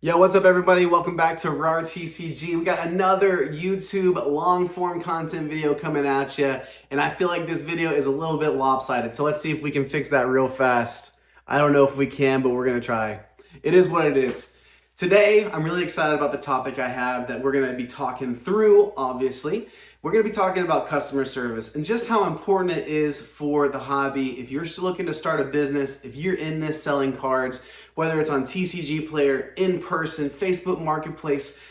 Yo, what's up everybody? Welcome back to RAR TCG. We got another YouTube long form content video coming at you, and I feel like this video is a little bit lopsided, so let's see if we can fix that real fast. I don't know if we can, but we're gonna try. It is what it is. Today, I'm really excited about the topic I have that we're gonna be talking through, obviously. We're gonna be talking about customer service and just how important it is for the hobby. If you're still looking to start a business, if you're in this selling cards, whether it's on TCG Player, in person, Facebook Marketplace,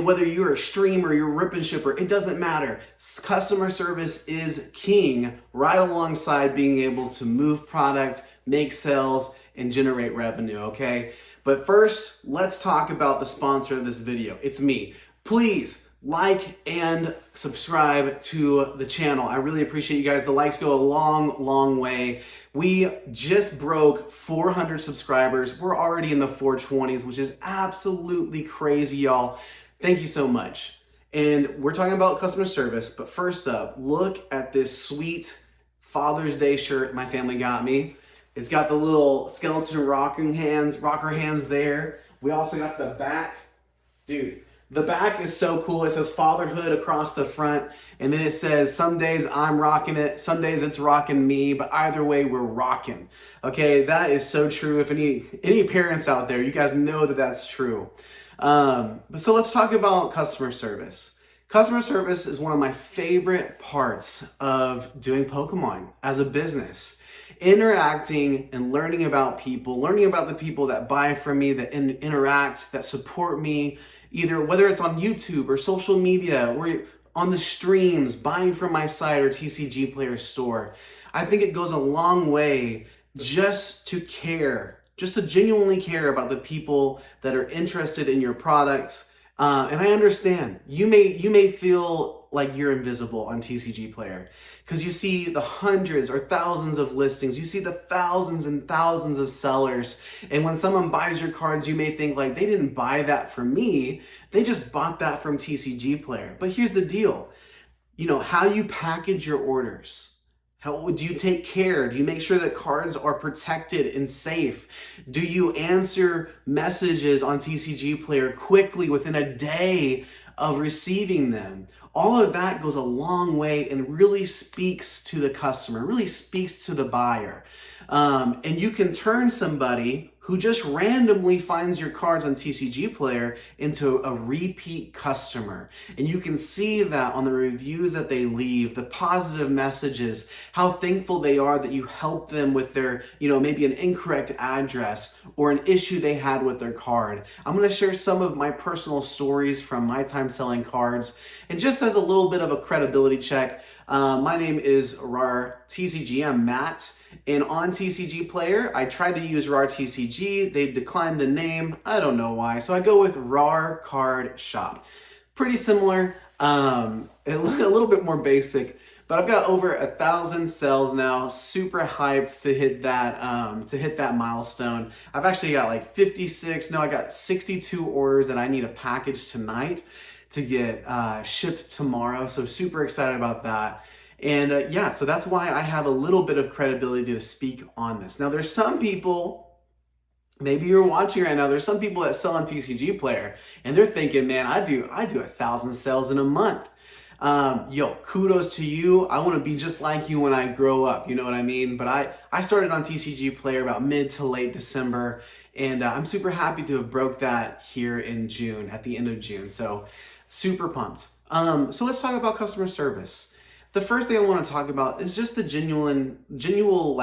whether you're a streamer, you're a rip and shipper, it doesn't matter. Customer service is king, right alongside being able to move product, make sales, and generate revenue, okay? But first, let's talk about the sponsor of this video. It's me. Please like and subscribe to the channel. I really appreciate you guys. The likes go a long way. We just broke 400 subscribers. We're already in the 420s, which is absolutely crazy, y'all. Thank you so much. And we're talking about customer service, but first up, look at this sweet Father's Day shirt my family got me. It's got the little skeleton rocker hands there. We also got the back. Dude, the back is so cool. It says fatherhood across the front. And then it says, some days I'm rocking it, some days it's rocking me, but either way, we're rocking. Okay, that is so true. If any parents out there, you guys know that that's true. So let's talk about customer service. Customer service is one of my favorite parts of doing Pokemon as a business. Interacting and learning about people, learning about the people that buy from me, that interact, that support me, either whether it's on YouTube or social media or on the streams, buying from my site or TCG Player store. I think it goes a long way just to care, just to genuinely care about the people that are interested in your products. And I understand you may feel like you're invisible on TCG Player because you see the hundreds or thousands of listings, you see the thousands and thousands of sellers, and when someone buys your cards, you may think like they didn't buy that from me, they just bought that from TCG Player. But here's the deal, how you package your orders. How do you take care? Do you make sure that cards are protected and safe? Do you answer messages on TCG Player quickly within a day of receiving them? All of that goes a long way and really speaks to the customer, really speaks to the buyer. And you can turn somebody who just randomly finds your cards on TCG Player into a repeat customer. And you can see that on the reviews that they leave, the positive messages, how thankful they are that you helped them with their, maybe an incorrect address or an issue they had with their card. I'm going to share some of my personal stories from my time selling cards. And just as a little bit of a credibility check, my name is RAR TCG. I'm Matt. And on TCG Player, I tried to use RAR TCG. They declined the name. I don't know why. So I go with RAR Card Shop. Pretty similar, a little bit more basic. But I've got over 1,000 sales now. Super hyped to hit that milestone. I've actually got like 56. No, I got 62 orders that I need a package tonight to get shipped tomorrow. So super excited about that. And so that's why I have a little bit of credibility to speak on this. Now, there's some people, maybe you're watching right now, there's some people that sell on TCG Player, and they're thinking, man, I do 1,000 sales in a month. Kudos to you. I want to be just like you when I grow up, you know what I mean? But I started on TCG Player about mid to late December, and I'm super happy to have broke that here in June, at the end of June. So super pumped. So let's talk about customer service. The first thing I want to talk about is just the genuine, general,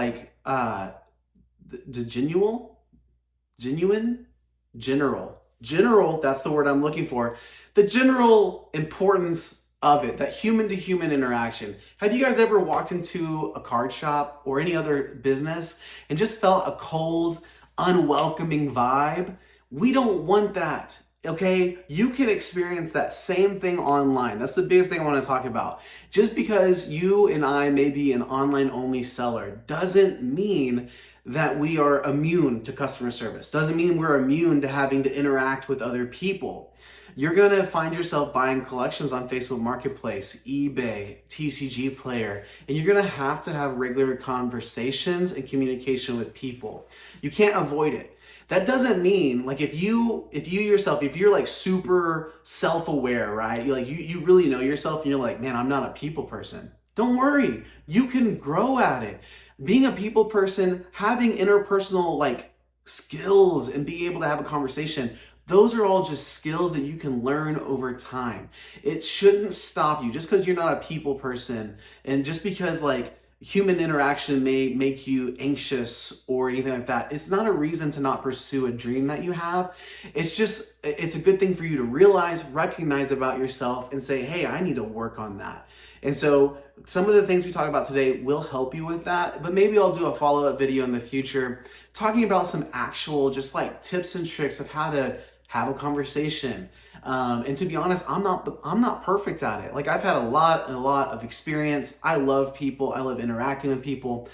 that's the word I'm looking for. The general importance of it, that human to human interaction. Have you guys ever walked into a card shop or any other business and just felt a cold, unwelcoming vibe? We don't want that. Okay, you can experience that same thing online. That's the biggest thing I want to talk about. Just because you and I may be an online only seller doesn't mean that we are immune to customer service. Doesn't mean we're immune to having to interact with other people. You're gonna find yourself buying collections on Facebook Marketplace, eBay, TCG Player, and you're gonna have to have regular conversations and communication with people. You can't avoid it. That doesn't mean like if you yourself, if you're like super self-aware, right? You really know yourself and you're like, man, I'm not a people person. Don't worry. You can grow at it. Being a people person, having interpersonal like skills and be able to have a conversation, those are all just skills that you can learn over time. It shouldn't stop you just because you're not a people person and just because like human interaction may make you anxious or anything like that. It's not a reason to not pursue a dream that you have. It's a good thing for you to realize, recognize about yourself and say, hey, I need to work on that. And so some of the things we talk about today will help you with that, but maybe I'll do a follow-up video in the future talking about some actual just like tips and tricks of how to have a conversation. And to be honest, I'm not perfect at it. Like I've had a lot of experience. I love people. I love interacting with people,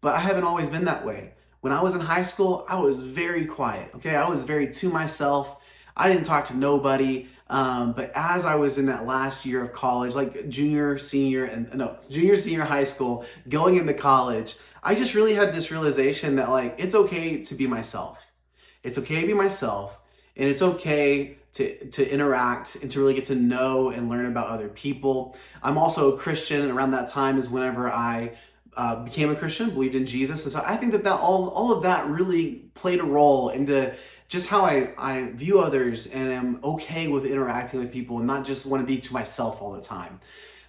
but I haven't always been that way. When I was in high school, I was very quiet. Okay. I was very to myself. I didn't talk to nobody. But as I was in that last year of college, like junior, senior high school, going into college, I just really had this realization that like, it's okay to be myself. It's okay to be myself. And it's okay to interact and to really get to know and learn about other people. I'm also a Christian, and around that time is whenever I became a Christian, believed in Jesus. And so I think that all of that really played a role into just how I view others and am okay with interacting with people and not just want to be to myself all the time.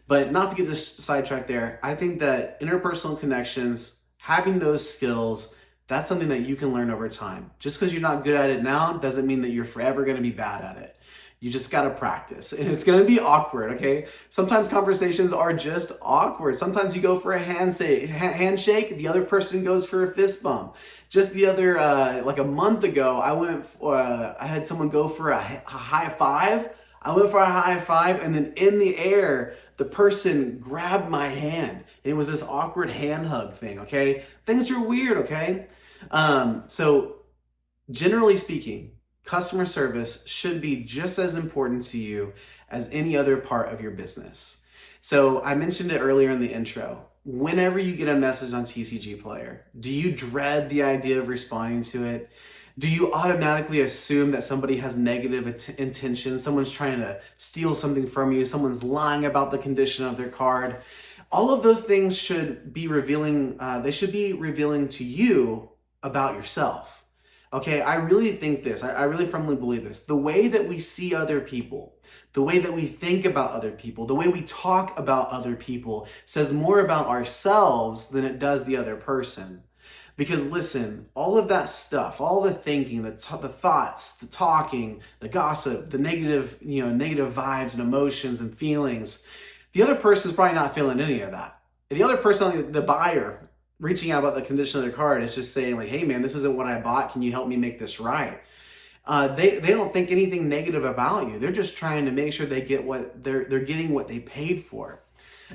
But not to get this sidetracked there, I think that interpersonal connections, having those skills, that's something that you can learn over time. Just because you're not good at it now doesn't mean that you're forever going to be bad at it. You just got to practice, and it's going to be awkward, okay? Sometimes conversations are just awkward. Sometimes you go for a handshake, the other person goes for a fist bump. Just the other, like a month ago, I had someone go for a high five. I went for a high five, and then in the air, the person grabbed my hand. It was this awkward hand hug thing, okay? Things are weird, okay? So generally speaking, customer service should be just as important to you as any other part of your business. So I mentioned it earlier in the intro. Whenever you get a message on TCG Player, do you dread the idea of responding to it? Do you automatically assume that somebody has negative intentions? Someone's trying to steal something from you. Someone's lying about the condition of their card. All of those things should be revealing. They should be revealing to you about yourself. Okay, I really think this. I really firmly believe this. The way that we see other people, the way that we think about other people, the way we talk about other people says more about ourselves than it does the other person. Because listen, all of that stuff, all the thinking, the thoughts, the talking, the gossip, the negative vibes and emotions and feelings, the other person is probably not feeling any of that. And the other person, the buyer, reaching out about the condition of their card is just saying like, hey man, this isn't what I bought. Can you help me make this right? They don't think anything negative about you. They're just trying to make sure they get what they're getting what they paid for.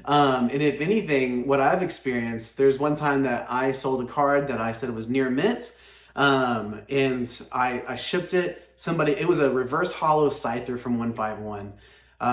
And if anything, what I've experienced, there's one time that I sold a card that I said was near mint, and I shipped it. It was a reverse hollow Scyther from 151.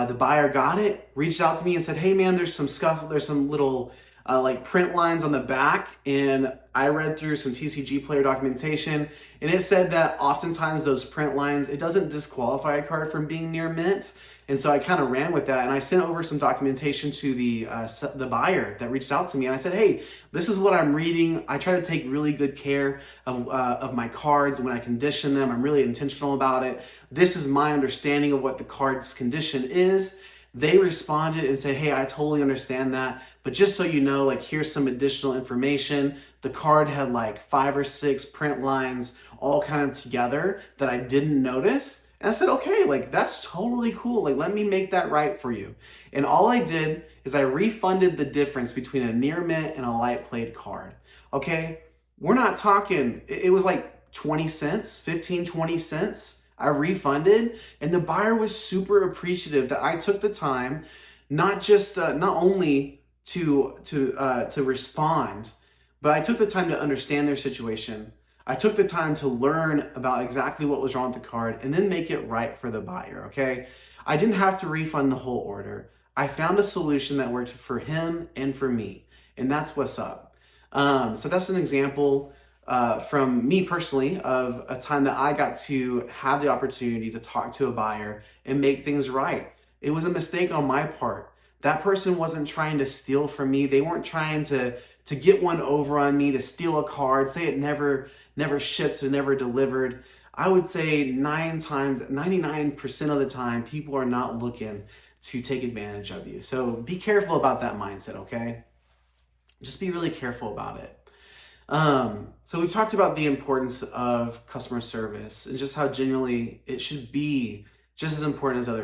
The buyer got it, reached out to me and said, hey man, there's some little like print lines on the back, and I read through some TCG Player documentation, and it said that oftentimes those print lines, it doesn't disqualify a card from being near mint. And so I kind of ran with that, and I sent over some documentation to the buyer that reached out to me, and I said, hey, this is what I'm reading. I try to take really good care of my cards when I condition them. I'm really intentional about it. This is my understanding of what the card's condition is. They responded and said, hey, I totally understand that, but just so you know, like, here's some additional information. The card had like 5 or 6 print lines all kind of together that I didn't notice. And I said, okay, like, that's totally cool. Like, let me make that right for you. And all I did is I refunded the difference between a near mint and a light played card. Okay, we're not talking, it was like 20 cents, 15, 20 cents. I refunded, and the buyer was super appreciative that I took the time, not only to respond, but I took the time to understand their situation. I took the time to learn about exactly what was wrong with the card and then make it right for the buyer, okay? I didn't have to refund the whole order. I found a solution that worked for him and for me, and that's what's up. So that's an example. from me personally of a time that I got to have the opportunity to talk to a buyer and make things right. It was a mistake on my part. That person wasn't trying to steal from me. They weren't trying to get one over on me, to steal a card, say it never shipped and never delivered. I would say 99% of the time, people are not looking to take advantage of you. So be careful about that mindset, okay? Just be really careful about it. So we've talked about the importance of customer service and just how generally it should be just as important as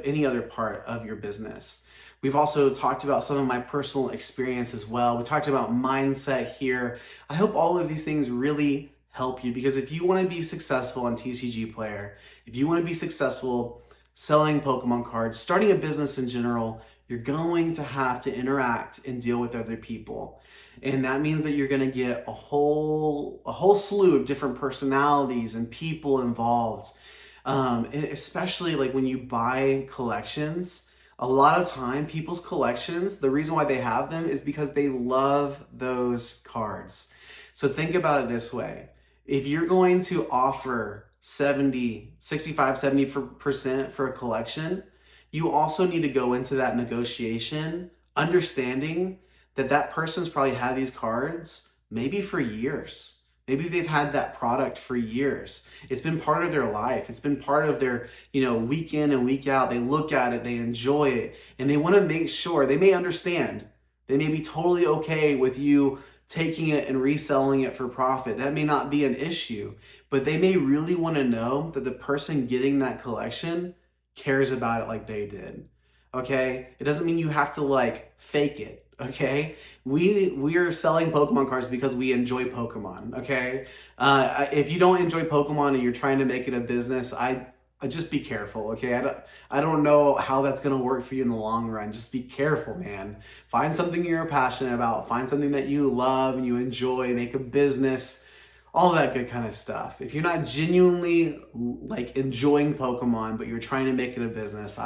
any other part of your business. We've also talked about some of my personal experience as well. We talked about mindset here. I hope all of these things really help you, because if you want to be successful on TCG Player, if you want to be successful selling Pokemon cards, starting a business in general, you're going to have to interact and deal with other people. And that means that you're going to get a whole slew of different personalities and people involved. And especially like when you buy collections, a lot of time people's collections, the reason why they have them is because they love those cards. So think about it this way. If you're going to offer 70% for a collection, you also need to go into that negotiation understanding that that person's probably had these cards maybe for years. Maybe they've had that product for years. It's been part of their life. It's been part of their, week in and week out. They look at it, they enjoy it, and they want to make sure, they may understand. They may be totally okay with you taking it and reselling it for profit. That may not be an issue, but they may really want to know that the person getting that collection cares about it like they did. Okay? It doesn't mean you have to fake it. Okay, we are selling Pokemon cards because we enjoy Pokemon. Okay, if you don't enjoy Pokemon and you're trying to make it a business, I just be careful. Okay, I don't know how that's gonna work for you in the long run. Just be careful, man. Find something you're passionate about. Find something that you love and you enjoy. Make a business. All that good kind of stuff. If you're not genuinely enjoying Pokemon, but you're trying to make it a business,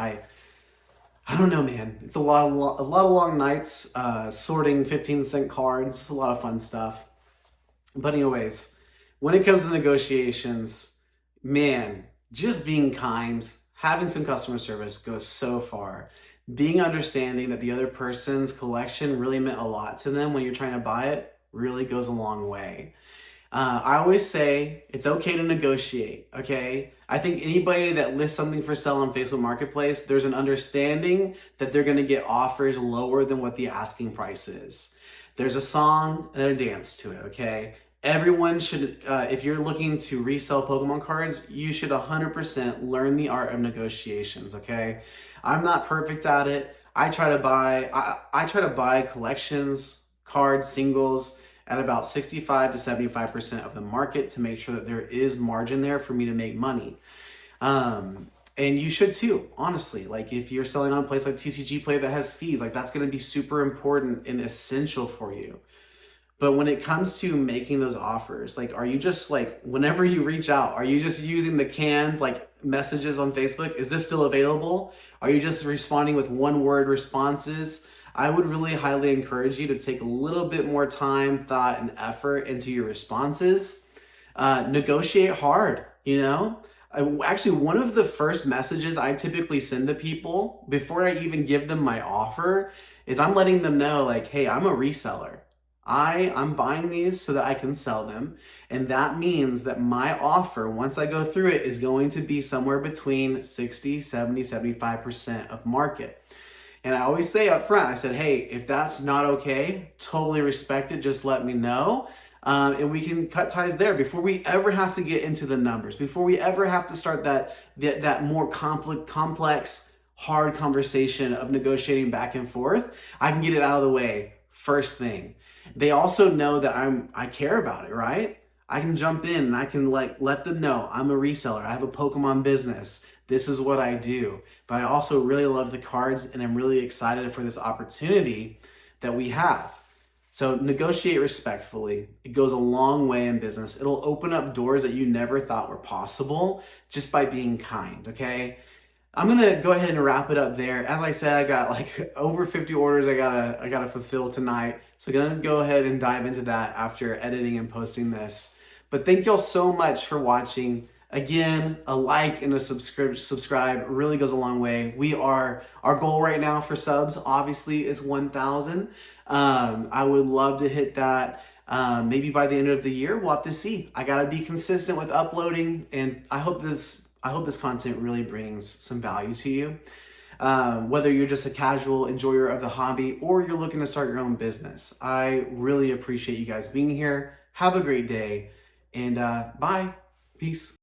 I don't know, man. It's a lot of long nights sorting 15-cent cards. A lot of fun stuff. But anyways, when it comes to negotiations, man, just being kind, having some customer service goes so far. Being understanding that the other person's collection really meant a lot to them when you're trying to buy it really goes a long way. I always say it's okay to negotiate, okay? I think anybody that lists something for sale on Facebook Marketplace, there's an understanding that they're gonna get offers lower than what the asking price is. There's a song and a dance to it, okay? Everyone should, if you're looking to resell Pokemon cards, you should 100% learn the art of negotiations, okay? I'm not perfect at it. I try to buy collections, cards, singles, at about 65 to 75% of the market to make sure that there is margin there for me to make money. And you should too, honestly. If you're selling on a place like TCG Play that has fees, that's gonna be super important and essential for you. But when it comes to making those offers, are you just whenever you reach out, are you just using the canned messages on Facebook? Is this still available? Are you just responding with one-word responses? I would really highly encourage you to take a little bit more time, thought, and effort into your responses. Negotiate hard, Actually, one of the first messages I typically send to people before I even give them my offer is I'm letting them know, hey, I'm a reseller. I'm buying these so that I can sell them. And that means that my offer, once I go through it, is going to be somewhere between 60, 70, 75% of market. And I always say up front, I said, hey, if that's not okay, totally respect it. Just let me know. And we can cut ties there before we ever have to get into the numbers, before we ever have to start that more complex, hard conversation of negotiating back and forth. I can get it out of the way first thing. They also know that I care about it, right? I can jump in and I can let them know I'm a reseller. I have a Pokemon business. This is what I do. But I also really love the cards and I'm really excited for this opportunity that we have. So negotiate respectfully. It goes a long way in business. It'll open up doors that you never thought were possible just by being kind, okay? I'm gonna go ahead and wrap it up there. As I said, I got like over 50 orders I gotta fulfill tonight. So gonna go ahead and dive into that after editing and posting this. But thank y'all so much for watching. Again, a like and a subscribe really goes a long way. Our goal right now for subs obviously is 1,000. I would love to hit that. Maybe by the end of the year, we'll have to see. I gotta be consistent with uploading, and I hope this content really brings some value to you. Whether you're just a casual enjoyer of the hobby or you're looking to start your own business, I really appreciate you guys being here. Have a great day, and bye. Peace.